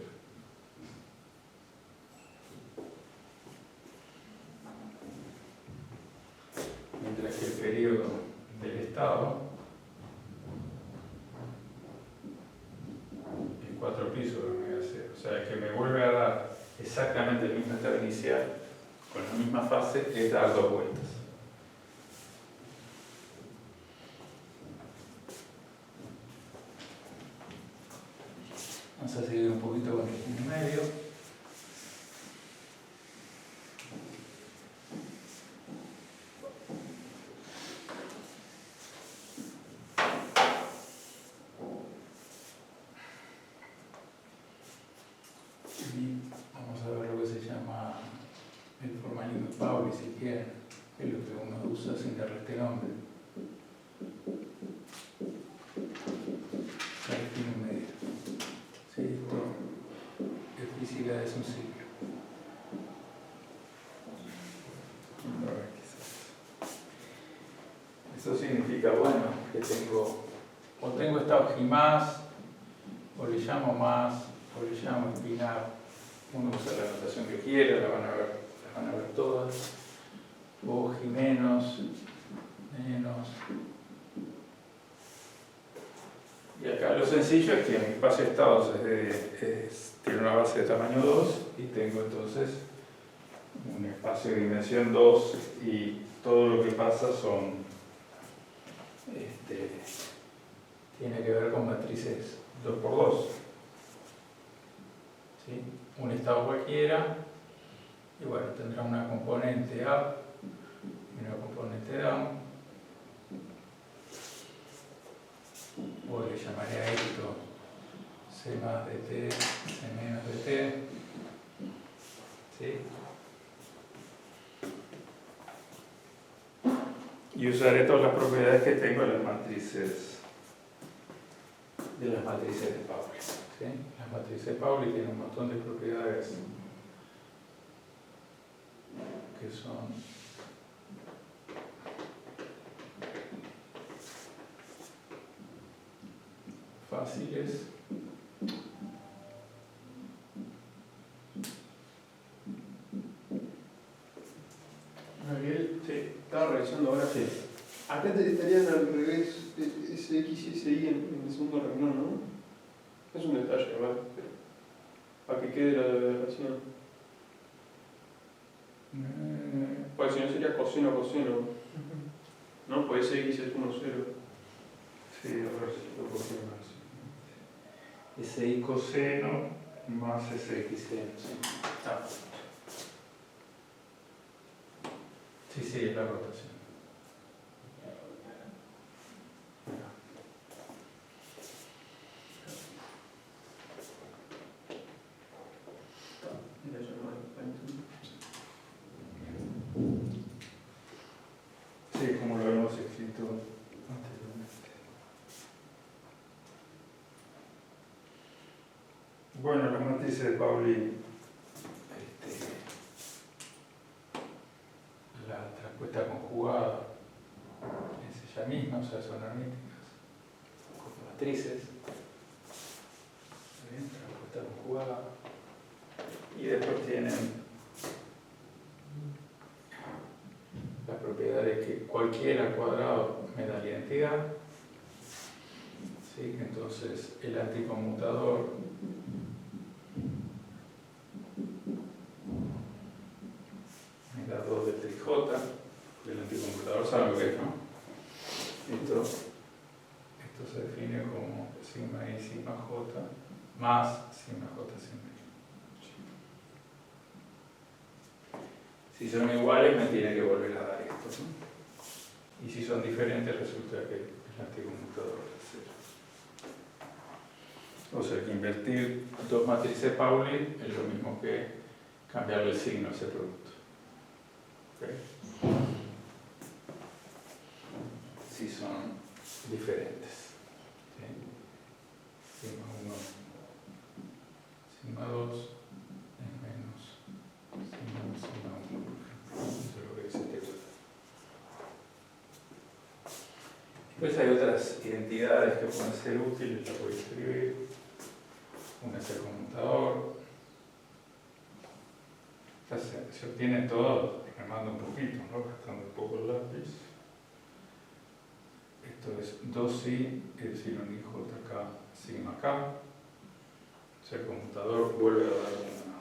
Mientras que el periodo del estado es 4pi sobre omega 0. O sea, que me vuelve a dar exactamente el mismo estado inicial con la misma fase, es dar 2 vueltas. Vamos a seguir un poquito con el punto medio. Vamos a ver lo que se llama el formalismo de Pauli, si quieren, que es lo que uno usa sin darle este nombre. El fin medio. Sí, esto es física de un ciclo. Eso significa, bueno, que tengo estados G más, o le llamo más, o le llamo espinar. Uno usa la notación que quiera, las van a ver todas. O G menos. Y acá lo sencillo es que mi espacio de estados tiene una base de tamaño 2 y tengo entonces un espacio de dimensión 2 y todo lo que pasa tiene que ver con matrices 2×2. ¿Sí? Un estado cualquiera y bueno, tendrá una componente up y una componente down, o le llamaré a esto C más de t, C menos de t. ¿Sí? Y usaré todas las propiedades que tengo de las matrices de Pauli. ¿Sí? Las matrices de Pauli tienen un montón de propiedades que son fáciles revisando ahora. Sí. Acá estarían al revés, SX y SI en el segundo renglón, ¿no? Es un detalle, igual, pero para que quede la relación. Pues si no sería coseno, ¿no? Pues SX es 1, 0. Sí, a ver si lo cogí más. SI coseno más SX seno. Sí. Ah. Sí, es la rotación. Mira, yo no Sí, como lo habíamos escrito anteriormente. Bueno, la matriz de Pauli, la traspuesta conjugada es ella misma, o sea, son analíticas, con matrices. Bien, traspuesta conjugada. Y después tienen la propiedad de que cualquiera al cuadrado me da la identidad. ¿Sí? Entonces el anticonmutador me da 2 de TJ, porque el anticonmutador sabe lo que es, ¿no? Esto se define como sigma I sigma J más sigma J sigma I. Si son iguales me tiene que volver a dar esto, ¿no? Y si son diferentes resulta que el anticonmutador es 0. O sea que invertir dos matrices Pauli es lo mismo que cambiarle el signo a ese producto. ¿Okay? Si son diferentes. ¿Sí? Sigma 1, sigma 2 es menos sigma 1. Eso es lo que dice este cuadro. Después hay otras identidades que pueden ser útiles, las voy a escribir. Una es el conmutador. Se obtiene todo remando un poquito, ¿no? Gastando un poco el lápiz. Esto es 2i epsilon i jk sigma k. O sea, el conmutador vuelve a dar una.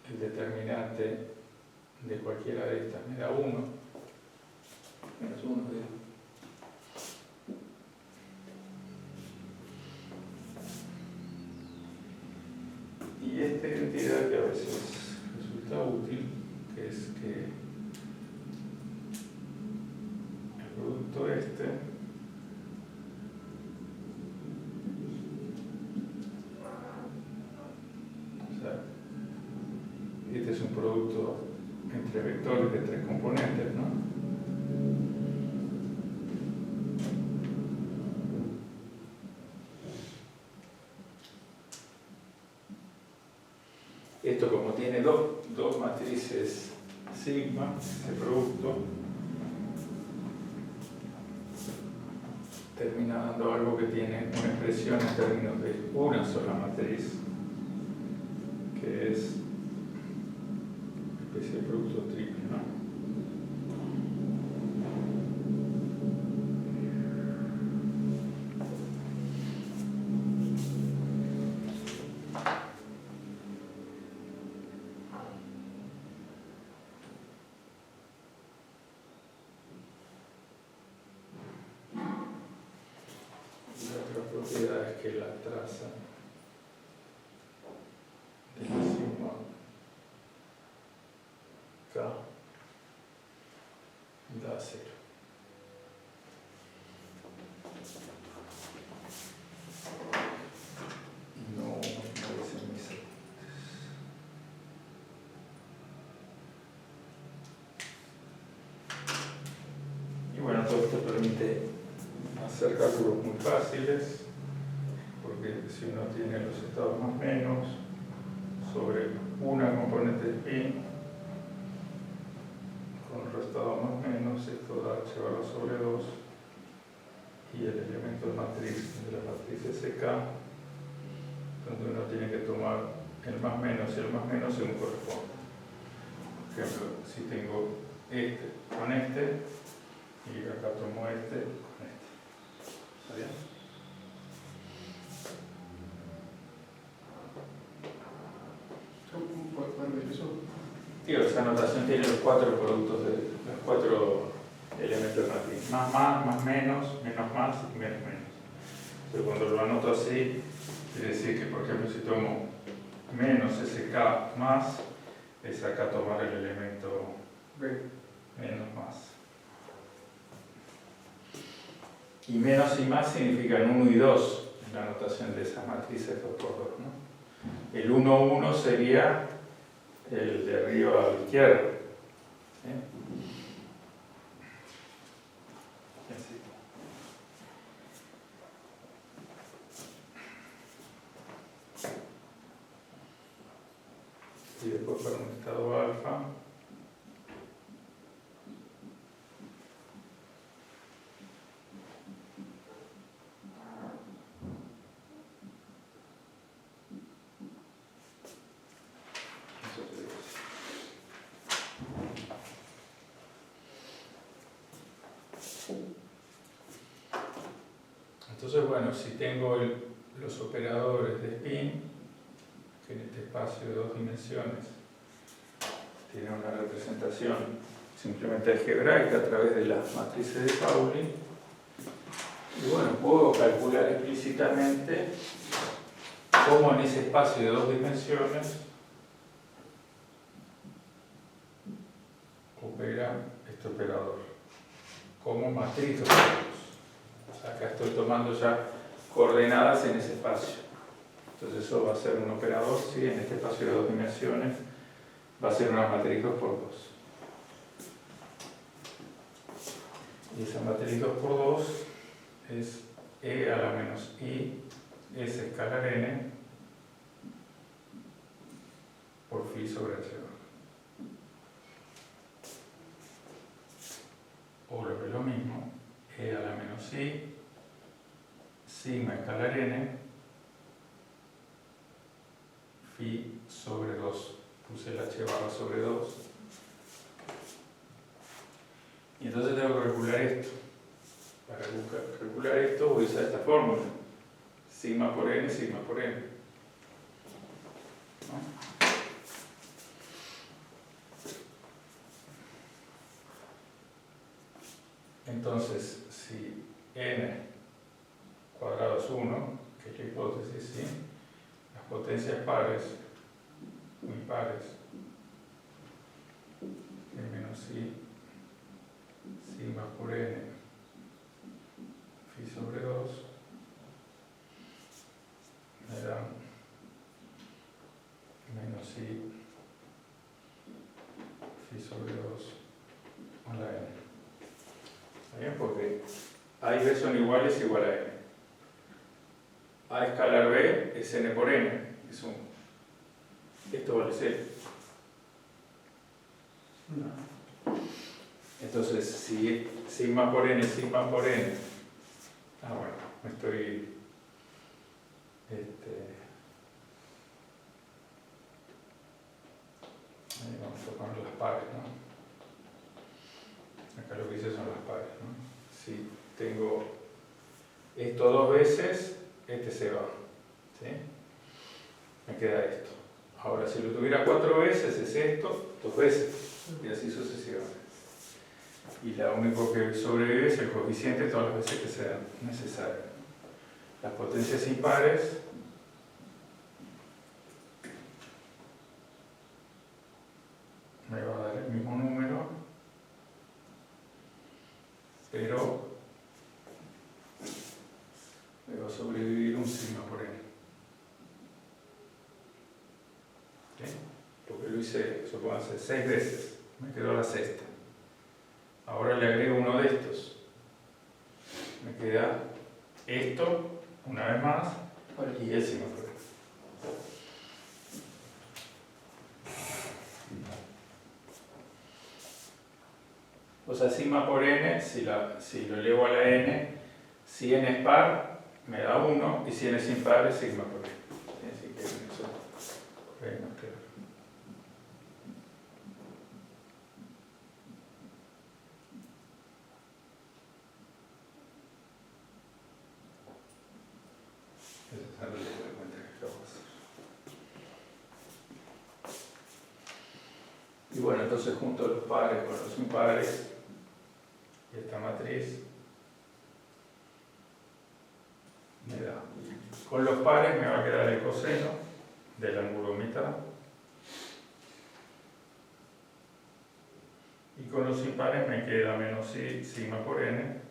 El determinante de cualquiera de estas me da 1. Menos 1, digo. Y esta identidad que a veces resulta útil, que es que el producto este este es un producto entre vectores de 3 componentes, ¿no? Esto, como tiene dos matrices sigma, ese producto termina dando algo que tiene una expresión en términos de una sola matriz, que es una especie de producto triple, ¿no? Propiedad es que la traza de la sigma K da 0. No dicen mis apuntes. Y bueno, todo esto permite hacer cálculos muy fáciles, porque si uno tiene los estados más menos sobre una componente de pi con el estado más menos, esto da h barra sobre 2 y el elemento matriz de la matriz SK, donde uno tiene que tomar el más menos y el más menos según corresponde. Por ejemplo, si tengo este con este, y acá tomo este con este. ¿Está bien? ¿Puedes ver eso? Digo, esa notación tiene los 4 productos de los 4 elementos nativos. Más, menos más y menos. Entonces cuando lo anoto así, quiere decir que, por ejemplo, si tomo menos SK más, es acá tomar el elemento menos más. Y menos y más significan 1 y 2 en la notación de esas matrices 2x2, ¿no? El 1, 1 sería el de arriba a la izquierda. ¿Sí? Así. Y después para un estado alfa. Entonces, bueno, si tengo los operadores de spin, que en este espacio de 2 dimensiones tienen una representación simplemente algebraica a través de las matrices de Pauli, y bueno, puedo calcular explícitamente cómo en ese espacio de 2 dimensiones opera este operador, como matriz de operadores. Acá estoy tomando ya coordenadas en ese espacio. Entonces eso va a ser un operador, ¿sí? En este espacio de 2 dimensiones va a ser una matriz 2x2. Y esa matriz 2x2 es E a la menos I, S escalar N, por phi sobre H bar. O lo que es lo mismo, E a la menos I, sigma escalar N, phi sobre 2. Puse el H barra sobre 2. Y entonces tengo que calcular esto. Para calcular esto voy a usar esta fórmula. Sigma por N, sigma por N. ¿No? Entonces, si N cuadrado es 1, que es la hipótesis, ¿sí? Las potencias pares, muy pares, N menos I, sigma por N, phi sobre 2, me dan menos I, phi sobre 2 a la N. ¿Está bien? Porque A y B son iguales igual a N. A escalar B es N por N, es 1. Esto vale 0. Entonces, si sigma por N, sigma por N. Bueno, me estoy. Vamos a poner las pares, ¿no? Acá lo que hice son las pares, ¿no? Si tengo esto 2 veces, este se va, ¿sí? Me queda esto. Ahora, si lo tuviera 4 veces, es esto 2 veces, y así sucesivamente. Y lo único que sobrevive es el coeficiente todas las veces que sea necesario. Las potencias impares me va a dar el mismo número, pero me va a sobrevivir un sigma por N. ¿Sí? Porque lo hice, supónganse, 6 veces, me quedó la sexta. Ahora le agrego uno de estos. Me queda esto, una vez más, y el sigma por N. O sea, sigma por N, si lo elevo a la N, si N es par, me da 1, y si N es impar, es sigma por N. Así que eso Bueno, claro. Eso es algo que te doy cuenta que acabo de hacer. Y bueno, entonces junto los pares con los impares y esta matriz me da. Con los pares me va a quedar el coseno del ángulo mitad. Y con los impares me queda menos sigma por n,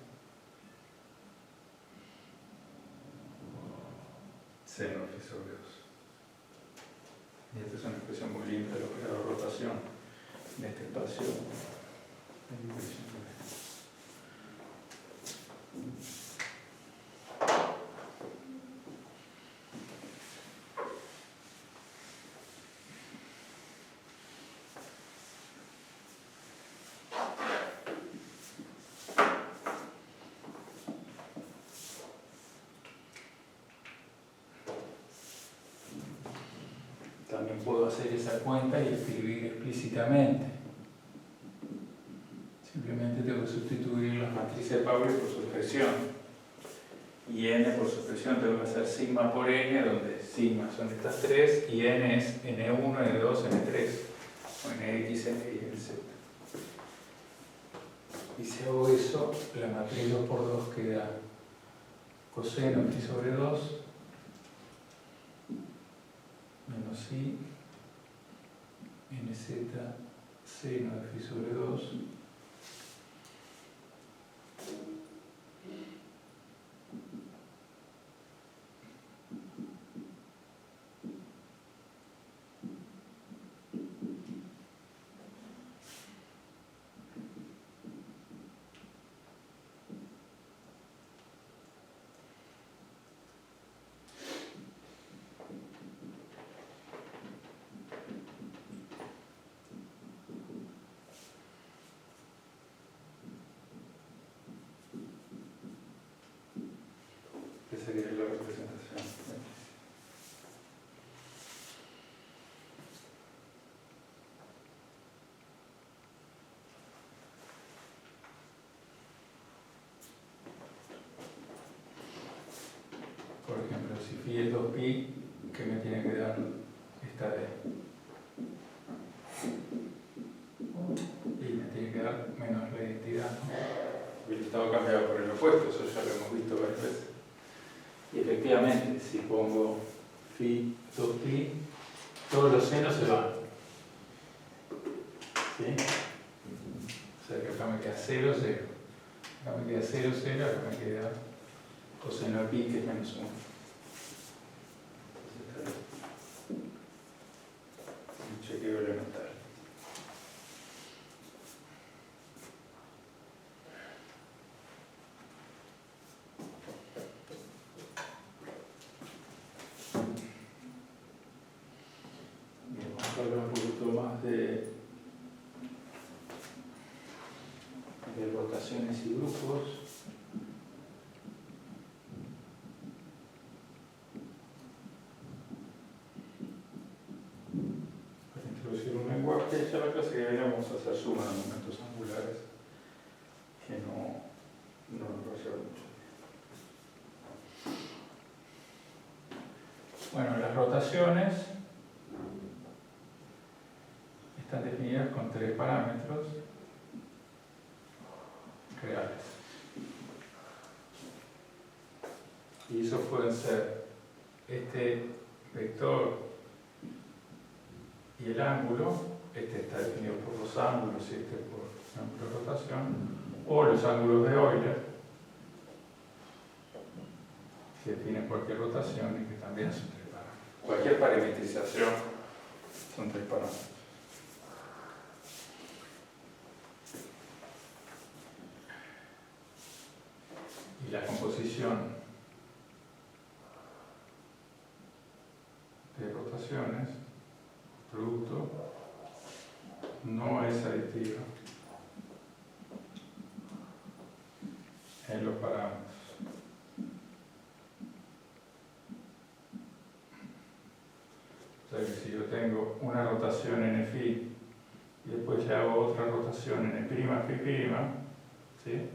seno de phi sobre 2. Y esta es una expresión muy linda del operador de rotación en este espacio. También puedo hacer esa cuenta y escribir explícitamente. Simplemente tengo que sustituir las matrices de Pauli por su expresión. Y n por su expresión tengo que hacer sigma por n, donde sigma son estas tres, y n es n1, n2, n3, o nx, ny, nz. Y si hago eso, la matriz 2 por 2 queda coseno de phi sobre 2 menos i nz seno de phi sobre 2 sería la representación. Por ejemplo, si phi es 2pi, ¿qué me tiene que dar esta d? Y me tiene que dar menos la identidad, ¿no? El estado cambiado por el opuesto, eso ya lo hemos visto varias veces. Y efectivamente, si pongo phi 2pi, todos los senos se van. ¿Sí? O sea que acá me queda 0, 0. Acá me queda 0, 0, acá me queda coseno de pi, que es menos 1. Un chequeo elemental. Hablar un poquito más de rotaciones y grupos. Para introducir un lenguaje, ya la clase que viene vamos a hacer suma de momentos angulares, que no nos va a llevar mucho. Bueno, las rotaciones están definidas con 3 parámetros reales. Y esos pueden ser este vector y el ángulo, este está definido por los ángulos y este por ángulo de rotación, o los ángulos de Euler, que definen cualquier rotación y que también son 3 parámetros. Cualquier parametrización son 3 parámetros. Y la composición de rotaciones, producto, no es aditiva en los parámetros. O sea que si yo yo tengo una rotación n phi y después le hago otra rotación n' phi', ¿sí?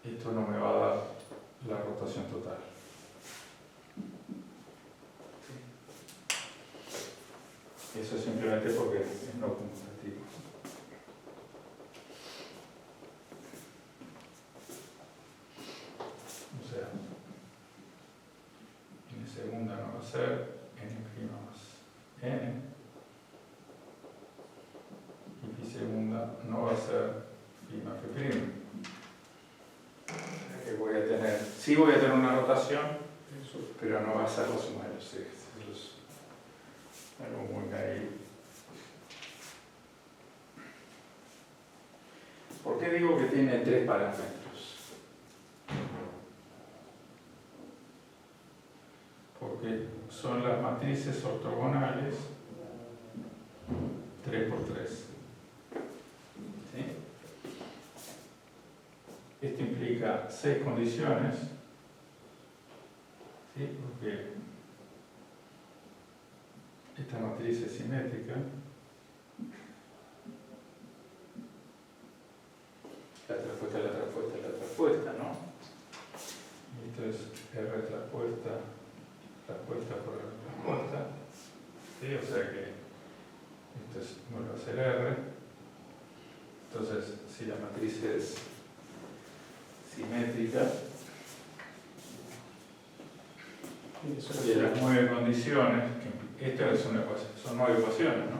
Esto no me va a dar la rotación total. Eso es simplemente porque es no conmutativo. O sea, n segunda no va a ser n' más n, y phi segunda no va a ser phi más phi'. Que voy a tener, sí voy a tener una rotación, pero no va a ser la suma de los ejes. Eso es algo muy naive. ¿Por qué digo que tiene 3 parámetros? Porque son las matrices ortogonales 3×3. ¿Sí? Esto implica 6 condiciones, ¿sí? Porque esta matriz es simétrica. La traspuesta es la traspuesta es la traspuesta, ¿no? Y esto es R traspuesta, traspuesta por R traspuesta, ¿sí? O sea que esto vuelve a ser R. Entonces, si la matriz es simétrica, y de las 9 condiciones, esta es una ecuación, son 9 ecuaciones, ¿no?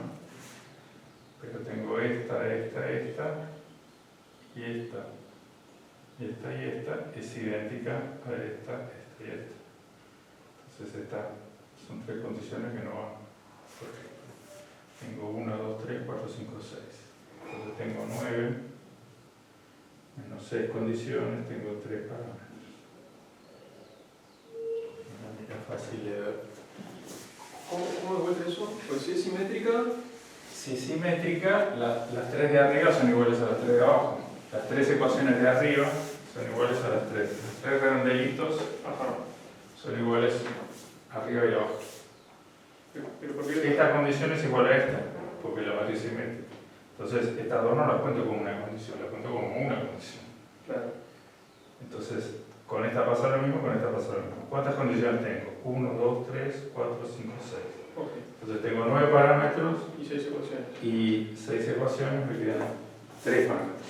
Pero tengo esta, y esta, es idéntica a esta y esta. Entonces estas son 3 condiciones que no van. Por ejemplo, tengo 1, 2, 3, 4, 5, 6. Entonces tengo 9 menos 6 condiciones, tengo 3 parámetros. Una manera fácil de ver. ¿Cómo devuelve eso? Pues si es simétrica. Si es simétrica, las 3 de arriba son iguales a las 3 de abajo. Las 3 ecuaciones de arriba son iguales a las 3. Los 3 redondelitos son iguales arriba y abajo. Pero ¿por qué? Esta condición es igual a esta, porque la matriz es simétrica. Entonces, estas dos no las cuento como una condición, las cuento como una condición. Claro. Entonces, con esta pasa lo mismo, con esta pasa lo mismo. ¿Cuántas condiciones tengo? 1, 2, 3, 4, 5, 6. Okay. Entonces tengo 9 parámetros Y 6 ecuaciones. y 6 ecuaciones, me quedan 3 parámetros.